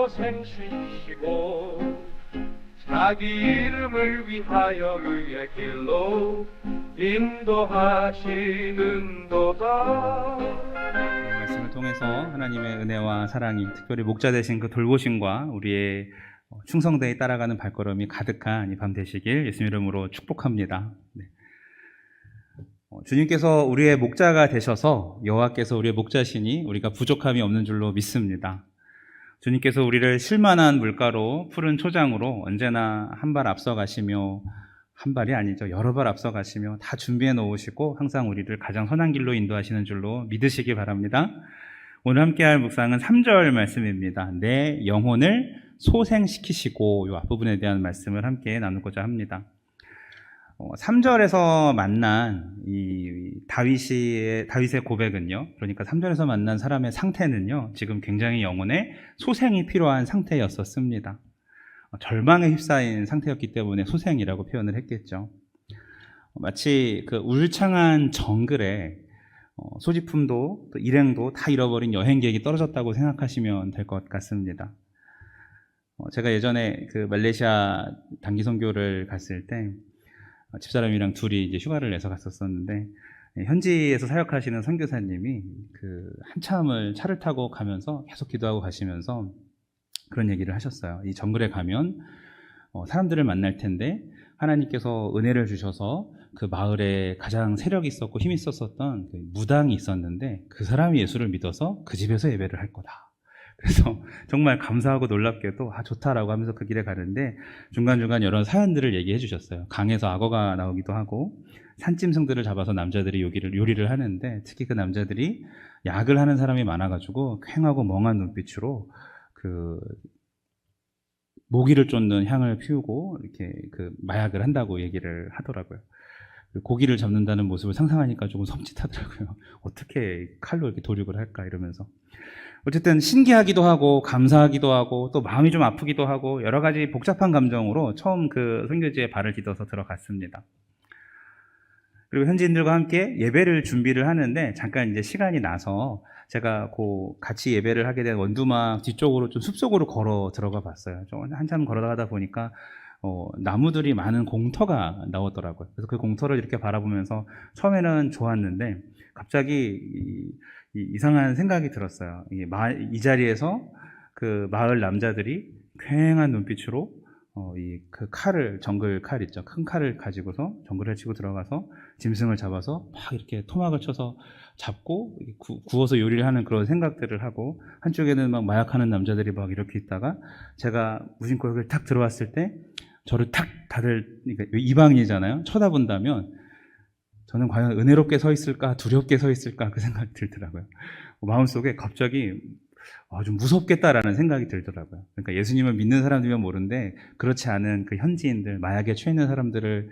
소생 쉬시고 자기 이름을 위하여 그의 길로 인도하시는도다. 말씀을 통해서 하나님의 은혜와 사랑이, 특별히 목자 되신 그 돌보심과 우리의 충성되이 따라가는 발걸음이 가득한 이 밤 되시길 예수님 이름으로 축복합니다. 네. 주님께서 우리의 목자가 되셔서 여호와께서 우리의 목자시니 우리가 부족함이 없는 줄로 믿습니다. 주님께서 우리를 쉴만한 물가로, 푸른 초장으로 언제나 한 발 앞서 가시며, 한 발이 아니죠, 여러 발 앞서 가시며 다 준비해 놓으시고 항상 우리를 가장 선한 길로 인도하시는 줄로 믿으시기 바랍니다. 오늘 함께할 묵상은 3절 말씀입니다. 내 영혼을 소생시키시고, 이 앞부분에 대한 말씀을 함께 나누고자 합니다. 3절에서 만난 이 다윗의 고백은요, 그러니까 3절에서 만난 사람의 상태는요, 지금 굉장히 영혼의 소생이 필요한 상태였었습니다. 절망에 휩싸인 상태였기 때문에 소생이라고 표현을 했겠죠. 마치 그 울창한 정글에 소지품도 또 일행도 다 잃어버린 여행객이 떨어졌다고 생각하시면 될 것 같습니다. 제가 예전에 그 말레이시아 단기 선교를 갔을 때 집사람이랑 둘이 이제 휴가를 내서 갔었었는데, 현지에서 사역하시는 선교사님이 그 한참을 차를 타고 가면서 계속 기도하고 가시면서 그런 얘기를 하셨어요. 이 정글에 가면 사람들을 만날 텐데 하나님께서 은혜를 주셔서 그 마을에 가장 세력이 있었고 힘이 있었던 그 무당이 있었는데 그 사람이 예수를 믿어서 그 집에서 예배를 할 거다. 그래서 정말 감사하고 놀랍게도 좋다라고 하면서 그 길에 가는데 중간중간 여러 사연들을 얘기해 주셨어요. 강에서 악어가 나오기도 하고 산짐승들을 잡아서 남자들이 요리를 하는데, 특히 그 남자들이 약을 하는 사람이 많아가지고 퀭하고 멍한 눈빛으로 그 모기를 쫓는 향을 피우고 이렇게 그 마약을 한다고 얘기를 하더라고요. 고기를 잡는다는 모습을 상상하니까 조금 섬찟하더라고요. 어떻게 칼로 이렇게 도륙을 할까 이러면서. 어쨌든 신기하기도 하고 감사하기도 하고 또 마음이 좀 아프기도 하고 여러 가지 복잡한 감정으로 처음 그 선교지에 발을 디뎌서 들어갔습니다. 그리고 현지인들과 함께 예배를 준비를 하는데 잠깐 이제 시간이 나서 제가 같이 예배를 하게 된 원두막 뒤쪽으로 좀 숲속으로 걸어 들어가 봤어요. 좀 한참 걸어가다 보니까 나무들이 많은 공터가 나오더라고요. 그래서 그 공터를 이렇게 바라보면서 처음에는 좋았는데 갑자기 이상한 생각이 들었어요. 이 자리에서 그 마을 남자들이 퀭한 눈빛으로 그 칼을, 정글 칼 있죠, 큰 칼을 가지고서 정글에 치고 들어가서 짐승을 잡아서 막 이렇게 토막을 쳐서 잡고 구워서 요리를 하는 그런 생각들을 하고, 한쪽에는 막 마약하는 남자들이 막 이렇게 있다가 제가 무심코 여기를 탁 들어왔을 때 저를 탁 다들, 그러니까 이방인이잖아요, 쳐다본다면 저는 과연 은혜롭게 서 있을까 두렵게 서 있을까 그 생각이 들더라고요. 마음속에 갑자기 좀 무섭겠다라는 생각이 들더라고요. 그러니까 예수님을 믿는 사람들이면 모르는데 그렇지 않은 그 현지인들, 마약에 취해 있는 사람들을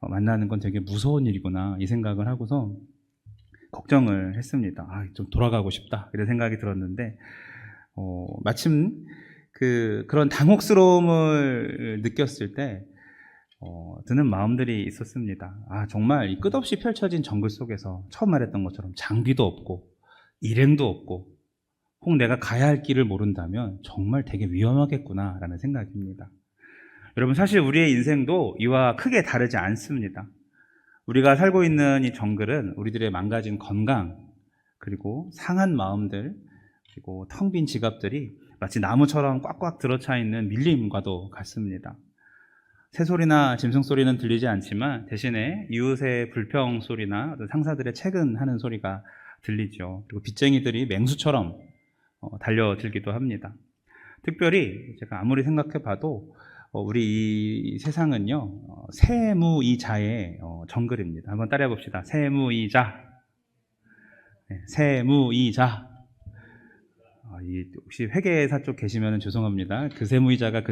만나는 건 되게 무서운 일이구나 이 생각을 하고서 걱정을 했습니다. 좀 돌아가고 싶다 이런 생각이 들었는데 마침 그런 당혹스러움을 느꼈을 때 드는 마음들이 있었습니다. 정말 이 끝없이 펼쳐진 정글 속에서 처음 말했던 것처럼 장비도 없고 일행도 없고 혹 내가 가야 할 길을 모른다면 정말 되게 위험하겠구나 라는 생각입니다. 여러분, 사실 우리의 인생도 이와 크게 다르지 않습니다. 우리가 살고 있는 이 정글은 우리들의 망가진 건강, 그리고 상한 마음들, 그리고 텅 빈 지갑들이 마치 나무처럼 꽉꽉 들어차 있는 밀림과도 같습니다. 새소리나 짐승소리는 들리지 않지만 대신에 이웃의 불평 소리나 상사들의 채근하는 소리가 들리죠. 그리고 빚쟁이들이 맹수처럼 달려들기도 합니다. 특별히 제가 아무리 생각해 봐도 우리 이 세상은요, 세무이자의 정글입니다. 한번 따라해 봅시다. 세무이자. 네, 세무이자. 혹시 회계사 쪽 계시면 죄송합니다. 그 세무이자가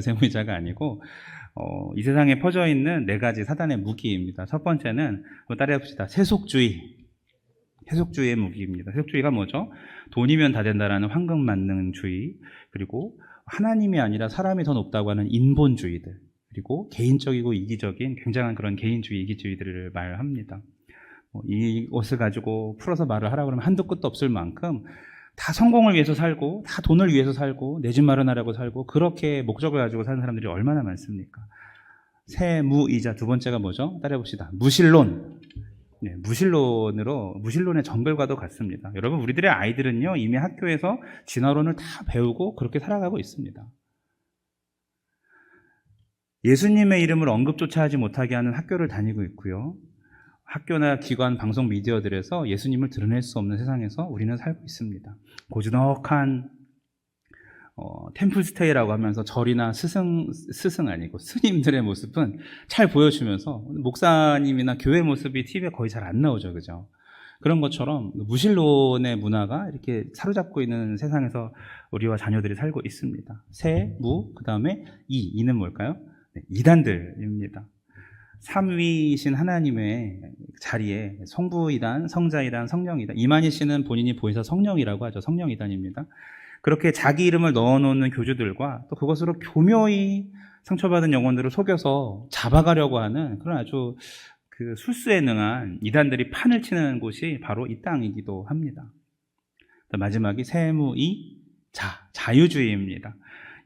아니고 이 세상에 퍼져 있는 4가지 사단의 무기입니다. 첫 번째는 따라해 봅시다. 세속주의. 세속주의의 무기입니다. 세속주의가 뭐죠? 돈이면 다 된다라는 황금만능주의, 그리고 하나님이 아니라 사람이 더 높다고 하는 인본주의들, 그리고 개인적이고 이기적인 굉장한 그런 개인주의, 이기주의들을 말합니다. 이것을 가지고 풀어서 말을 하라고 하면 한도 끝도 없을 만큼 다 성공을 위해서 살고, 다 돈을 위해서 살고, 내 집 마련하려고 살고, 그렇게 목적을 가지고 사는 사람들이 얼마나 많습니까? 세무이자 두 번째가 뭐죠? 따라해봅시다. 무신론. 네, 무신론의 정글과도 같습니다. 여러분, 우리들의 아이들은요, 이미 학교에서 진화론을 다 배우고 그렇게 살아가고 있습니다. 예수님의 이름을 언급조차 하지 못하게 하는 학교를 다니고 있고요. 학교나 기관, 방송, 미디어들에서 예수님을 드러낼 수 없는 세상에서 우리는 살고 있습니다. 고즈넉한 템플스테이라고 하면서 절이나 스승 아니고 스님들의 모습은 잘 보여주면서 목사님이나 교회 모습이 TV에 거의 잘 안 나오죠. 그죠? 그런 것처럼 무신론의 문화가 이렇게 사로잡고 있는 세상에서 우리와 자녀들이 살고 있습니다. 세, 무, 그 다음에 이는 뭘까요? 네, 이단들입니다. 삼위이신 하나님의 자리에 성부이단, 성자이단, 성령이단, 이만희 씨는 본인이 보혜사 성령이라고 하죠. 성령이단입니다. 그렇게 자기 이름을 넣어놓는 교주들과 또 그것으로 교묘히 상처받은 영혼들을 속여서 잡아가려고 하는 그런 아주 그 술수에 능한 이단들이 판을 치는 곳이 바로 이 땅이기도 합니다. 마지막이 세무이 자유주의입니다.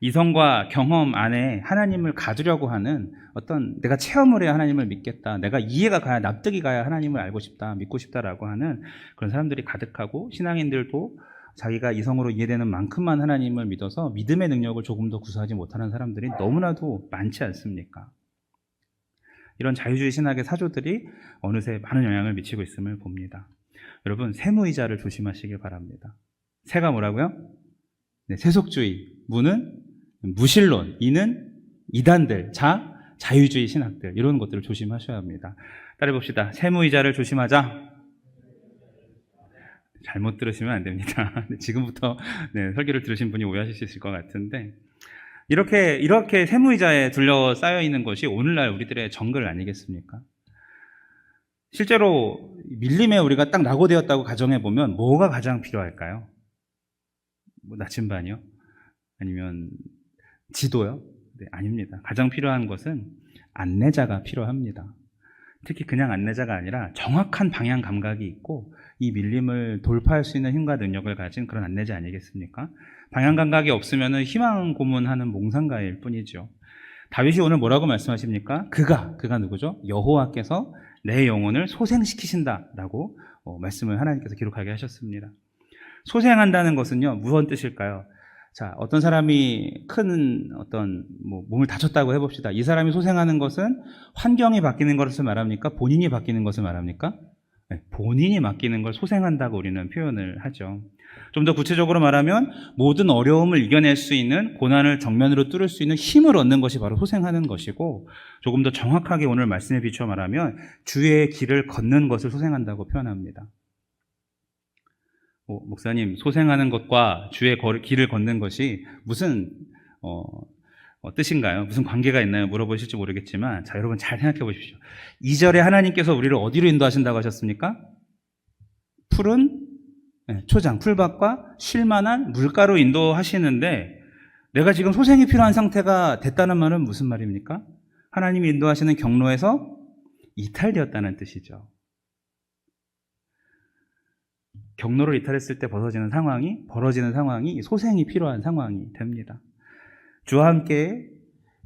이성과 경험 안에 하나님을 가두려고 하는 어떤 내가 체험을 해야 하나님을 믿겠다, 내가 이해가 가야, 납득이 가야 하나님을 알고 싶다, 믿고 싶다라고 하는 그런 사람들이 가득하고, 신앙인들도 자기가 이성으로 이해되는 만큼만 하나님을 믿어서 믿음의 능력을 조금 더 구사하지 못하는 사람들이 너무나도 많지 않습니까? 이런 자유주의 신학의 사조들이 어느새 많은 영향을 미치고 있음을 봅니다. 여러분, 세무이자를 조심하시길 바랍니다. 세가 뭐라고요? 네, 세속주의, 무는 무신론, 이는 이단들, 자유주의 신학들, 이런 것들을 조심하셔야 합니다. 따라해봅시다. 세무이자를 조심하자. 잘못 들으시면 안 됩니다. 지금부터 설교를 들으신 분이 오해하실 수 있을 것 같은데, 이렇게 세무이자에 둘러싸여 있는 것이 오늘날 우리들의 정글 아니겠습니까? 실제로 밀림에 우리가 딱 낙오되었다고 가정해보면 뭐가 가장 필요할까요? 나침반이요? 아니면 지도요? 네, 아닙니다. 가장 필요한 것은 안내자가 필요합니다. 특히 그냥 안내자가 아니라 정확한 방향 감각이 있고 이 밀림을 돌파할 수 있는 힘과 능력을 가진 그런 안내자 아니겠습니까? 방향 감각이 없으면 희망 고문하는 몽상가일 뿐이죠. 다윗이 오늘 뭐라고 말씀하십니까? 그가 누구죠? 여호와께서 내 영혼을 소생시키신다라고 말씀을 하나님께서 기록하게 하셨습니다. 소생한다는 것은요, 무슨 뜻일까요? 자, 어떤 사람이 큰 몸을 다쳤다고 해봅시다. 이 사람이 소생하는 것은 환경이 바뀌는 것을 말합니까? 본인이 바뀌는 것을 말합니까? 네, 본인이 바뀌는 걸 소생한다고 우리는 표현을 하죠. 좀 더 구체적으로 말하면 모든 어려움을 이겨낼 수 있는, 고난을 정면으로 뚫을 수 있는 힘을 얻는 것이 바로 소생하는 것이고, 조금 더 정확하게 오늘 말씀에 비추어 말하면 주의 길을 걷는 것을 소생한다고 표현합니다. 목사님, 소생하는 것과 주의 길을 걷는 것이 무슨 뜻인가요? 무슨 관계가 있나요? 물어보실지 모르겠지만, 자, 여러분 잘 생각해 보십시오. 2절에 하나님께서 우리를 어디로 인도하신다고 하셨습니까? 푸른 초장, 풀밭과 쉴만한 물가로 인도하시는데, 내가 지금 소생이 필요한 상태가 됐다는 말은 무슨 말입니까? 하나님이 인도하시는 경로에서 이탈되었다는 뜻이죠. 경로를 이탈했을 때 벌어지는 상황이 소생이 필요한 상황이 됩니다. 주와 함께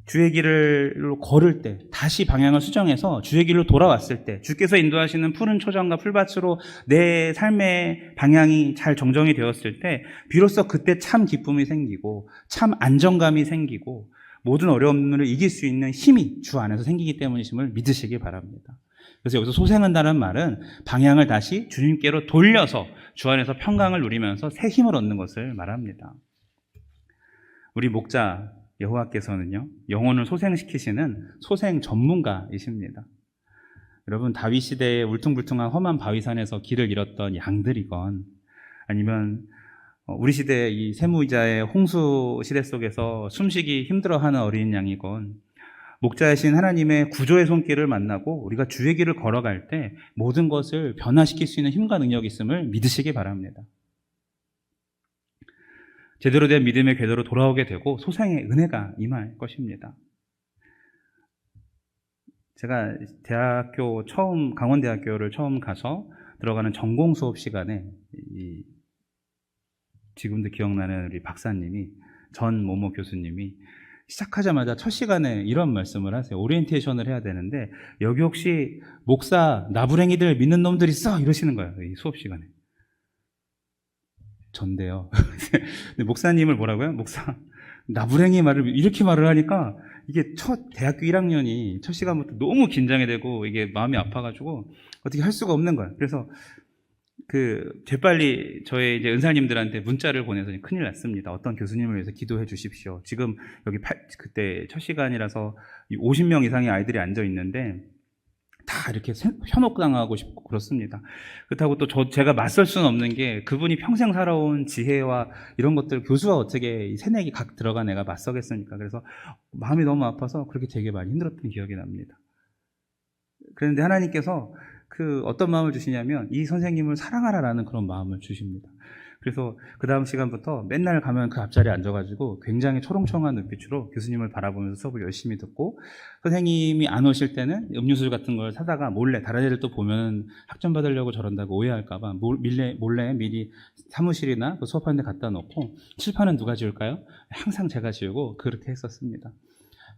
주의 길을 걸을 때, 다시 방향을 수정해서 주의 길로 돌아왔을 때, 주께서 인도하시는 푸른 초장과 풀밭으로 내 삶의 방향이 잘 정정이 되었을 때, 비로소 그때 참 기쁨이 생기고 참 안정감이 생기고 모든 어려움을 이길 수 있는 힘이 주 안에서 생기기 때문이심을 믿으시기 바랍니다. 그래서 여기서 소생한다는 말은 방향을 다시 주님께로 돌려서 주 안에서 평강을 누리면서 새 힘을 얻는 것을 말합니다. 우리 목자 여호와께서는요, 영혼을 소생시키시는 소생 전문가이십니다. 여러분, 다윗 시대의 울퉁불퉁한 험한 바위산에서 길을 잃었던 양들이건, 아니면 우리 시대의 이 세무이자의 홍수 시대 속에서 숨쉬기 힘들어하는 어린 양이건, 목자이신 하나님의 구조의 손길을 만나고 우리가 주의 길을 걸어갈 때 모든 것을 변화시킬 수 있는 힘과 능력이 있음을 믿으시기 바랍니다. 제대로 된 믿음의 궤도로 돌아오게 되고 소생의 은혜가 임할 것입니다. 제가 강원대학교를 처음 가서 들어가는 전공 수업 시간에 지금도 기억나는 우리 박사님이, 전 모모 교수님이 시작하자마자 첫 시간에 이런 말씀을 하세요. 오리엔테이션을 해야 되는데 여기 혹시 목사 나부랭이들 믿는 놈들 있어? 이러시는 거예요. 이 수업 시간에. 전데요. 근데 목사님을 뭐라고요? 목사 나부랭이 말을 이렇게 말을 하니까 이게 첫 대학교 1학년이 첫 시간부터 너무 긴장이 되고 이게 마음이 아파가지고 어떻게 할 수가 없는 거예요. 그래서 재빨리 저의 이제 은사님들한테 문자를 보내서 큰일 났습니다. 어떤 교수님을 위해서 기도해 주십시오. 지금 여기 그때 첫 시간이라서 50명 이상의 아이들이 앉아 있는데 다 이렇게 현혹당하고 싶고 그렇습니다. 그렇다고 또 제가 맞설 수는 없는 게 그분이 평생 살아온 지혜와 이런 것들 교수가 어떻게 새내기 각 들어간 애가 맞서겠습니까? 그래서 마음이 너무 아파서 그렇게 되게 많이 힘들었던 기억이 납니다. 그런데 하나님께서 어떤 마음을 주시냐면 이 선생님을 사랑하라라는 그런 마음을 주십니다. 그래서 그 다음 시간부터 맨날 가면 그 앞자리에 앉아가지고 굉장히 초롱초롱한 눈빛으로 교수님을 바라보면서 수업을 열심히 듣고, 선생님이 안 오실 때는 음료수 같은 걸 사다가 몰래, 다른 애들 또 보면 학점 받으려고 저런다고 오해할까봐 몰래 미리 사무실이나 수업하는 데 갖다 놓고, 칠판은 누가 지울까요? 항상 제가 지우고 그렇게 했었습니다.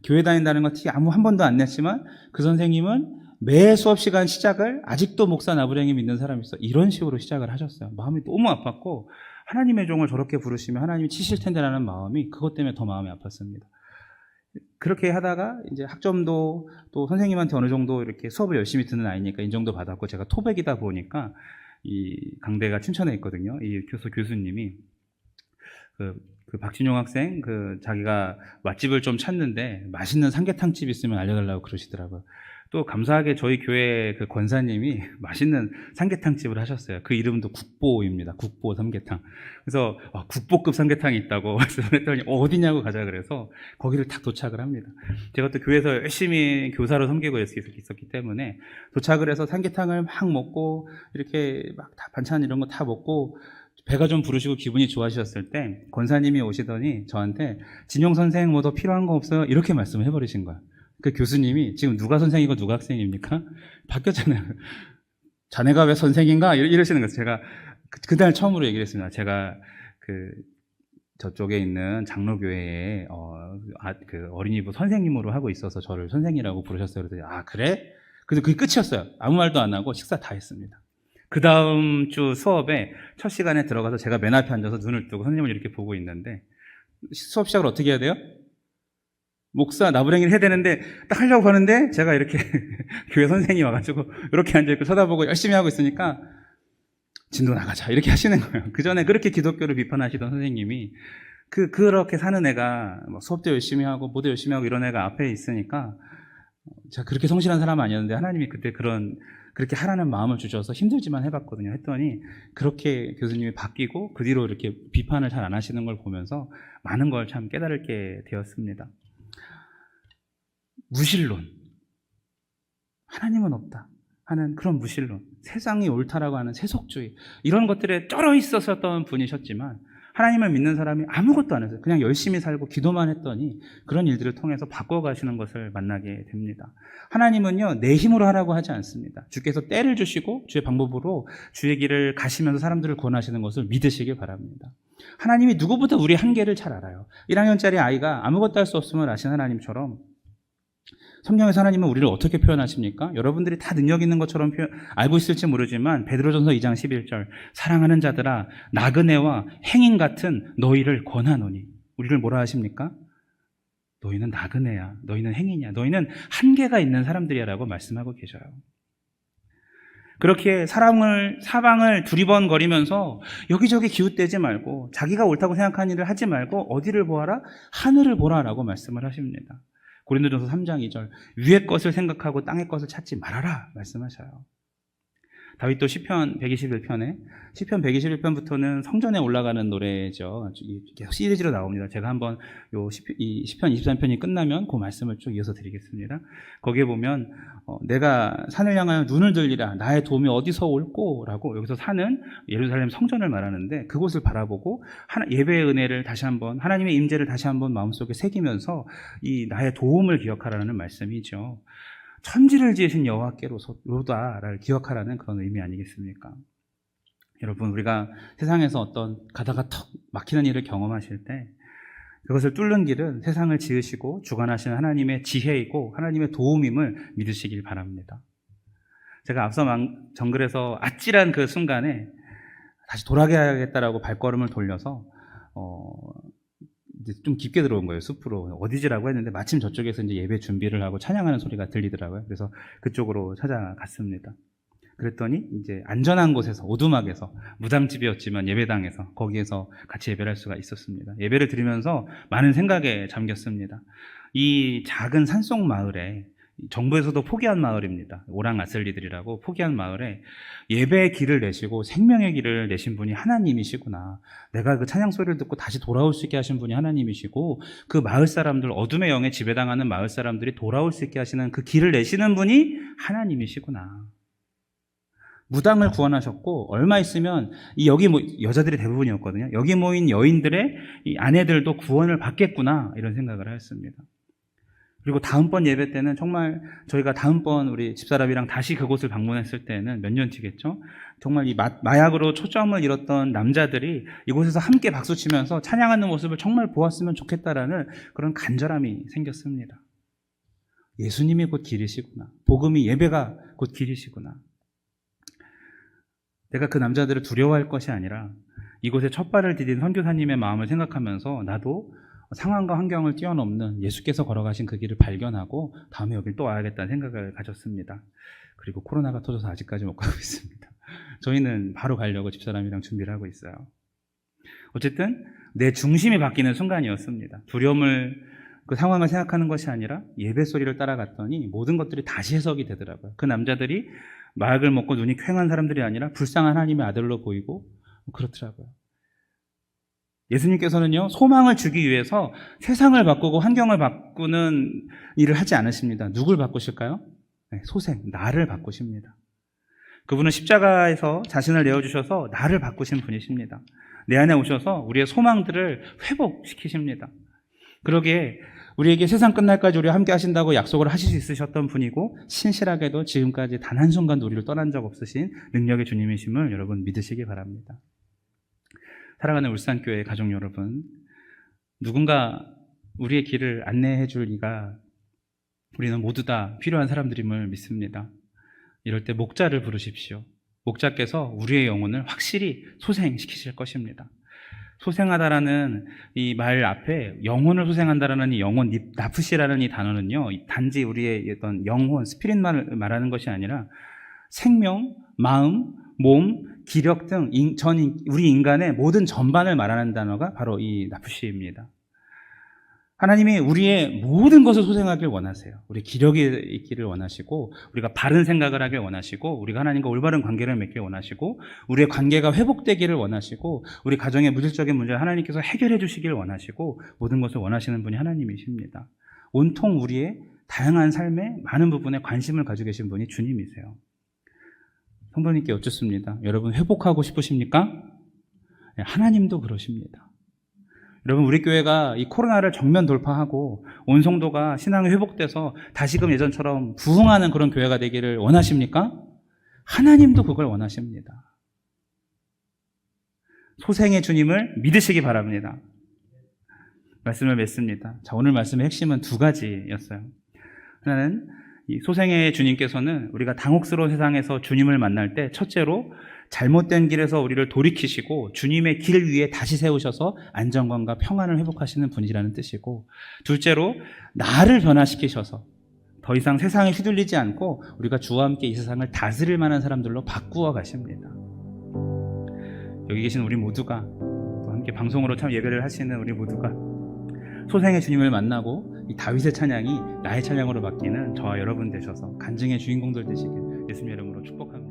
교회 다닌다는 거 티 한 번도 안 냈지만 그 선생님은 매 수업 시간 시작을 아직도 목사 나부랭이 믿는 사람이 있어 이런 식으로 시작을 하셨어요. 마음이 너무 아팠고, 하나님의 종을 저렇게 부르시면 하나님이 치실 텐데라는 마음이 그것 때문에 더 마음이 아팠습니다. 그렇게 하다가 이제 학점도 또 선생님한테 어느 정도 이렇게 수업을 열심히 듣는 아이니까 인정도 받았고, 제가 토백이다 보니까 이 강대가 춘천에 있거든요. 이 교수님이 그 박진용 학생 자기가 맛집을 좀 찾는데 맛있는 삼계탕집 있으면 알려달라고 그러시더라고요. 또 감사하게 저희 교회 권사님이 맛있는 삼계탕집을 하셨어요. 그 이름도 국보입니다. 국보 삼계탕. 그래서 국보급 삼계탕이 있다고 말씀을 했더니 어디냐고 가자 그래서 거기를 딱 도착을 합니다. 제가 또 교회에서 열심히 교사로 섬기고 있었기 때문에 도착을 해서 삼계탕을 막 먹고 이렇게 막 다 반찬 이런 거 다 먹고 배가 좀 부르시고 기분이 좋아지셨을 때 권사님이 오시더니 저한테 진용 선생 뭐 더 필요한 거 없어요? 이렇게 말씀을 해버리신 거예요. 그 교수님이 지금 누가 선생이고 누가 학생입니까? 바뀌었잖아요. 자네가 왜 선생인가? 이러시는 거예요. 제가 그날 처음으로 얘기를 했습니다. 제가 저쪽에 있는 장로교회에 어린이부 선생님으로 하고 있어서 저를 선생이라고 부르셨어요. 그랬더니 아 그래? 그래서 그게 끝이었어요. 아무 말도 안 하고 식사 다 했습니다. 그 다음 주 수업에 첫 시간에 들어가서 제가 맨 앞에 앉아서 눈을 뜨고 선생님을 이렇게 보고 있는데, 수업 시작을 어떻게 해야 돼요? 목사 나부랭이를 해야 되는데 딱 하려고 하는데 제가 이렇게 교회 선생님이 와가지고 이렇게 앉아있고 쳐다보고 열심히 하고 있으니까 진도 나가자 이렇게 하시는 거예요. 그 전에 그렇게 기독교를 비판하시던 선생님이 그렇게 사는 애가 수업도 열심히 하고 뭐도 열심히 하고 이런 애가 앞에 있으니까, 제가 그렇게 성실한 사람은 아니었는데 하나님이 그때 그렇게 하라는 마음을 주셔서 힘들지만 해봤거든요. 했더니 그렇게 교수님이 바뀌고 그 뒤로 이렇게 비판을 잘 안 하시는 걸 보면서 많은 걸 참 깨달게 되었습니다. 무신론, 하나님은 없다 하는 그런 무신론, 세상이 옳다라고 하는 세속주의, 이런 것들에 쩔어 있었던 분이셨지만 하나님을 믿는 사람이 아무것도 안 했어요. 그냥 열심히 살고 기도만 했더니 그런 일들을 통해서 바꿔가시는 것을 만나게 됩니다. 하나님은요, 내 힘으로 하라고 하지 않습니다. 주께서 때를 주시고 주의 방법으로 주의 길을 가시면서 사람들을 구원하시는 것을 믿으시길 바랍니다. 하나님이 누구보다 우리 한계를 잘 알아요. 1학년짜리 아이가 아무것도 할 수 없음을 아신 하나님처럼 성경에서 하나님은 우리를 어떻게 표현하십니까? 여러분들이 다 능력 있는 것처럼 알고 있을지 모르지만 베드로전서 2장 11절 사랑하는 자들아 나그네와 행인 같은 너희를 권하노니, 우리를 뭐라 하십니까? 너희는 나그네야, 너희는 행인이야, 너희는 한계가 있는 사람들이야 라고 말씀하고 계셔요. 그렇게 사방을 두리번거리면서 여기저기 기웃대지 말고 자기가 옳다고 생각하는 일을 하지 말고 어디를 보아라? 하늘을 보라라고 말씀을 하십니다. 고린도전서 3장 2절 위의 것을 생각하고 땅의 것을 찾지 말아라 말씀하셔요. 다윗도 시편 121편에 시편 121편부터는 성전에 올라가는 노래죠. 계속 시리즈로 나옵니다. 제가 한번 이 시편 23편이 끝나면 그 말씀을 쭉 이어서 드리겠습니다. 거기에 보면 내가 산을 향하여 눈을 들리라 나의 도움이 어디서 올꼬 라고, 여기서 산은 예루살렘 성전을 말하는데 그곳을 바라보고 예배의 은혜를 다시 한번, 하나님의 임재를 다시 한번 마음속에 새기면서 이 나의 도움을 기억하라는 말씀이죠. 천지를 지으신 여호와께로다를 기억하라는 그런 의미 아니겠습니까? 여러분, 우리가 세상에서 어떤 가다가 턱 막히는 일을 경험하실 때 그것을 뚫는 길은 세상을 지으시고 주관하시는 하나님의 지혜이고 하나님의 도움임을 믿으시길 바랍니다. 제가 앞서 정글에서 아찔한 그 순간에 다시 돌아가야겠다라고 발걸음을 돌려서 이제 좀 깊게 들어온 거예요. 숲으로. 어디지라고 했는데 마침 저쪽에서 이제 예배 준비를 하고 찬양하는 소리가 들리더라고요. 그래서 그쪽으로 찾아갔습니다. 그랬더니 이제 안전한 곳에서, 오두막에서, 무당집이었지만 예배당에서, 거기에서 같이 예배를 할 수가 있었습니다. 예배를 드리면서 많은 생각에 잠겼습니다. 이 작은 산속 마을에, 정부에서도 포기한 마을입니다. 오랑 아슬리들이라고 포기한 마을에 예배의 길을 내시고 생명의 길을 내신 분이 하나님이시구나. 내가 그 찬양 소리를 듣고 다시 돌아올 수 있게 하신 분이 하나님이시고, 그 마을 사람들, 어둠의 영에 지배당하는 마을 사람들이 돌아올 수 있게 하시는 그 길을 내시는 분이 하나님이시구나. 무당을 구원하셨고, 얼마 있으면 여기 여자들이 대부분이었거든요. 여기 모인 여인들의 이 아내들도 구원을 받겠구나, 이런 생각을 하였습니다. 그리고 다음번 예배 때는 정말 저희가 다음번 우리 집사람이랑 다시 그곳을 방문했을 때는 몇 년 뒤겠죠? 정말 이 마약으로 초점을 잃었던 남자들이 이곳에서 함께 박수치면서 찬양하는 모습을 정말 보았으면 좋겠다라는 그런 간절함이 생겼습니다. 예수님이 곧 길이시구나. 복음이, 예배가 곧 길이시구나. 내가 그 남자들을 두려워할 것이 아니라 이곳에 첫 발을 디딘 선교사님의 마음을 생각하면서 나도 상황과 환경을 뛰어넘는 예수께서 걸어가신 그 길을 발견하고 다음에 여길 또 와야겠다는 생각을 가졌습니다. 그리고 코로나가 터져서 아직까지 못 가고 있습니다. 저희는 바로 가려고 집사람이랑 준비를 하고 있어요. 어쨌든 내 중심이 바뀌는 순간이었습니다. 두려움을, 그 상황을 생각하는 것이 아니라 예배 소리를 따라갔더니 모든 것들이 다시 해석이 되더라고요. 그 남자들이 마약을 먹고 눈이 퀭한 사람들이 아니라 불쌍한 하나님의 아들로 보이고 그렇더라고요. 예수님께서는요, 소망을 주기 위해서 세상을 바꾸고 환경을 바꾸는 일을 하지 않으십니다. 누굴 바꾸실까요? 네, 소생, 나를 바꾸십니다. 그분은 십자가에서 자신을 내어주셔서 나를 바꾸신 분이십니다. 내 안에 오셔서 우리의 소망들을 회복시키십니다. 그러기에 우리에게 세상 끝날까지 우리와 함께 하신다고 약속을 하실 수 있으셨던 분이고, 신실하게도 지금까지 단 한순간도 우리를 떠난 적 없으신 능력의 주님이심을 여러분 믿으시기 바랍니다. 사랑하는 울산교회 가족 여러분, 누군가 우리의 길을 안내해 줄 이가 우리는 모두 다 필요한 사람들임을 믿습니다. 이럴 때 목자를 부르십시오. 목자께서 우리의 영혼을 확실히 소생시키실 것입니다. 소생하다라는 이 말 앞에 영혼을 소생한다라는 이 영혼, 나프시라는 이 단어는요, 단지 우리의 어떤 영혼, 스피릿만을 말하는 것이 아니라 생명, 마음, 몸, 기력 등 우리 인간의 모든 전반을 말하는 단어가 바로 이 나프시입니다. 하나님이 우리의 모든 것을 소생하길 원하세요. 우리 기력이 있기를 원하시고, 우리가 바른 생각을 하길 원하시고, 우리가 하나님과 올바른 관계를 맺길 원하시고, 우리의 관계가 회복되기를 원하시고, 우리 가정의 물질적인 문제를 하나님께서 해결해 주시길 원하시고, 모든 것을 원하시는 분이 하나님이십니다. 온통 우리의 다양한 삶의 많은 부분에 관심을 가지고 계신 분이 주님이세요. 성도님께 여쭙습니다. 여러분 회복하고 싶으십니까? 하나님도 그러십니다. 여러분, 우리 교회가 이 코로나를 정면 돌파하고 온 성도가 신앙이 회복돼서 다시금 예전처럼 부흥하는 그런 교회가 되기를 원하십니까? 하나님도 그걸 원하십니다. 소생의 주님을 믿으시기 바랍니다. 말씀을 맺습니다. 자, 오늘 말씀의 핵심은 두 가지였어요. 하나는 이 소생의 주님께서는 우리가 당혹스러운 세상에서 주님을 만날 때 첫째로 잘못된 길에서 우리를 돌이키시고 주님의 길 위에 다시 세우셔서 안정감과 평안을 회복하시는 분이라는 뜻이고, 둘째로 나를 변화시키셔서 더 이상 세상에 휘둘리지 않고 우리가 주와 함께 이 세상을 다스릴 만한 사람들로 바꾸어 가십니다. 여기 계신 우리 모두가, 또 함께 방송으로 참 예배를 하시는 우리 모두가 소생의 주님을 만나고 이 다윗의 찬양이 나의 찬양으로 바뀌는 저와 여러분 되셔서 간증의 주인공들 되시길 예수님 이름으로 축복합니다.